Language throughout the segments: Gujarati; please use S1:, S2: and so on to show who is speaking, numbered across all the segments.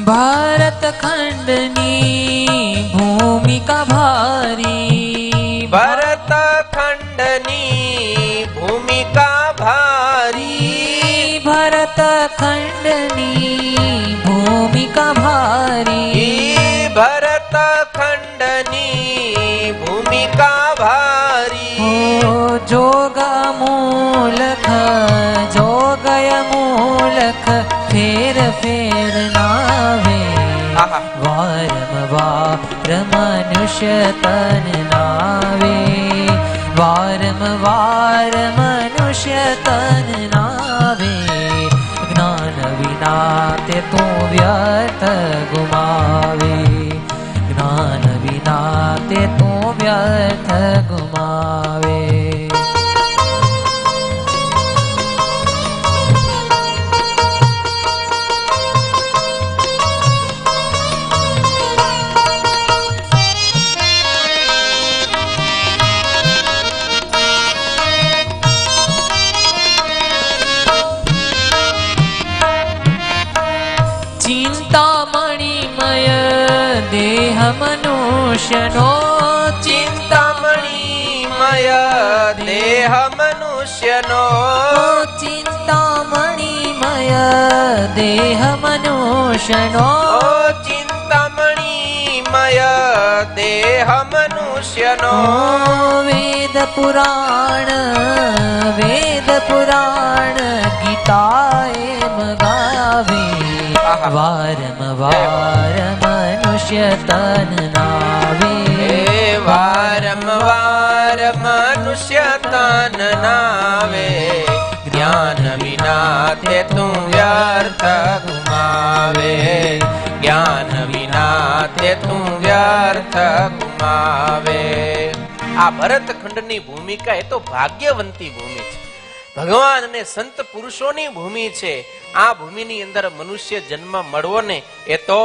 S1: ભારત ખંડની ભૂમિકા ભારી,
S2: ભરત ખંડની ભૂમિકા ભારી,
S1: ભરત ખંડની ભૂમિકા ભારી,
S2: ભરત ખંડની ભૂમિકા ભારી.
S1: જોગ મૂલખ જોગય મૂલખ ફેર ફેર નાવે, વારંવાર મનુષ્ય તન નાવે, વારંવાર મનુષ્ય તન નાવે. જ્ઞાન વિના તે તું વ્યર્થ ગુમાવે, જ્ઞાન વિના તે તું વ્યર્થ ગુમાવે. ચિંતામણીમય દેહ મનુષ્યનો,
S2: ચિંતામણીમય દેહ મનુષ્યનો,
S1: ચિંતામણીમય દેહ મનુષ્યનો,
S2: ચિંતામણીમય દેહ મનુષ્યનો.
S1: વેદ પુરાણ ગીતા એમ ગાવે, વારંવાર મનુષ્ય તન નાવે,
S2: વારંવાર મનુષ્ય તન નાવે. જ્ઞાન વિના તે તું વ્યર્થ ગુમાવે, જ્ઞાન વિના તે તું વ્યર્થ ગુમાવે. આ ભરતખંડની ભૂમિકા એ તો ભાગ્યવંતી ભૂમિ છે, ભગવાન અને સંત પુરુષોની ભૂમિ છે. આ ભૂમિની અંદર મનુષ્ય જન્મ મળવો ને એ તો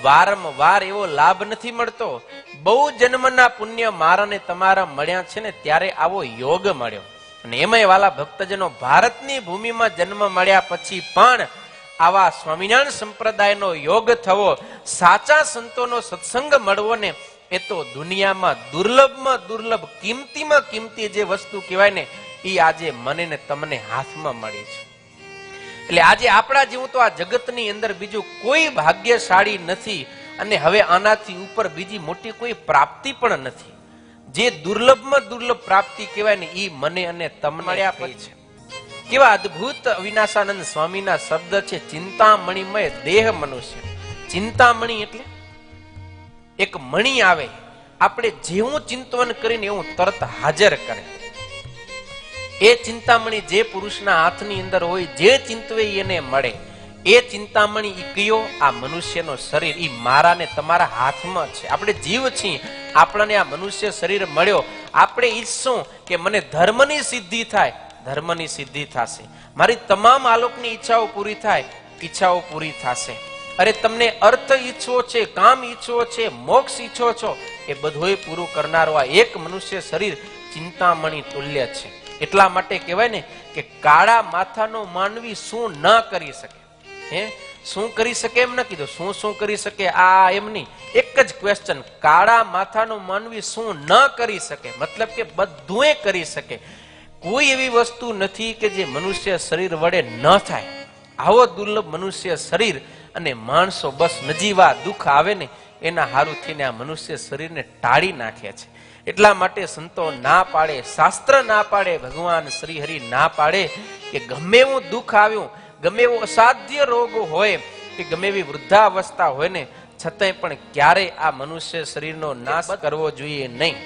S2: વારંવાર એવો લાભ નથી મળતો. બહુ જન્મના પુણ્ય મારા ને તમારા મળ્યા છે ને ત્યારે આવો યોગ મળ્યો. અને એમાંય વાલા ભક્તજનો, ભારતની ભૂમિમાં જન્મ મળ્યા પછી પણ આવા સ્વામિનારાયણ સંપ્રદાયનો યોગ થવો, સાચા સંતોનો સત્સંગ મળવો ને એ તો દુનિયામાં દુર્લભમાં દુર્લભ, કિંમતીમાં કિંમતી જે વસ્તુ કહેવાય ને એ આજે મને ને તમને હાથમાં મળી છે. એટલે આજે આપણા જેવું તો આ જગતની અંદર બીજું કોઈ ભાગ્યશાળી નથી, અને હવે આનાથી ઉપર બીજી મોટી કોઈ પ્રાપ્તિ પણ નથી. જે દુર્લભમાં દુર્લભ પ્રાપ્તિ કહેવાય ને એ મને અને તમને મળ્યા પછી છે. કેવા અદ્ભુત અવિનાશાનંદ સ્વામીના શબ્દ છે, ચિંતામણીમય દેહ મનુષ્ય. ચિંતામણી એટલે એક મણી આવે, આપણે જેવું ચિંતન કરીને એવું તરત હાજર કરે. એ ચિંતામણી જે પુરુષના હાથની અંદર હોય, જે ચિંતવે એને મળે. એ ચિંતામણી ઈ કયો? આ મનુષ્યનો શરીર. ઈ મારા ને તમારા હાથમાં છે. આપણે જીવ છીએ, આપણને આ મનુષ્ય શરીર મળ્યો. આપણે ઈચ્છશું કે મને ધર્મની સિદ્ધિ થાય, ધર્મની સિદ્ધિ થશે. મારી તમામ આલોકની ઈચ્છાઓ પૂરી થાય, ઈચ્છાઓ પૂરી થશે. અરે તમને અર્થ ઈચ્છવો છે, કામ ઈચ્છવો છે, મોક્ષ ઈચ્છો છો, એ બધુંય પૂરું કરનારો આ એક મનુષ્ય શરીર ચિંતામણી તુલ્ય છે. એટલા માટે કહેવાય ને કે કાળા માથાનો માનવી શું ન કરી શકે. હે, શું કરી શકે એમ ન કીધું, શું શું કરી શકે આ એમની એક જ ક્વેશ્ચન. કાળા માથાનો માનવી શું ન કરી શકે, મતલબ કે બધું કરી શકે. કોઈ એવી વસ્તુ નથી કે જે મનુષ્ય શરીર વડે ન થાય. આવો દુર્લભ મનુષ્ય શરીર, અને માણસો બસ નજીવા દુઃખ આવે ને એના હારું થઈને આ મનુષ્ય શરીરને ટાળી નાખે છે. એટલા માટે સંતો ના પાડે, શાસ્ત્ર ના પાડે, ભગવાન શ્રી હરિ ના પાડે કે ગમે એવું દુઃખ આવ્યું, ગમે એવો અસાધ્ય રોગ હોય, કે ગમે એવી વૃદ્ધાવસ્થા હોય ને છતાંય પણ ક્યારેય આ મનુષ્ય શરીરનો નાશ કરવો જોઈએ નહીં.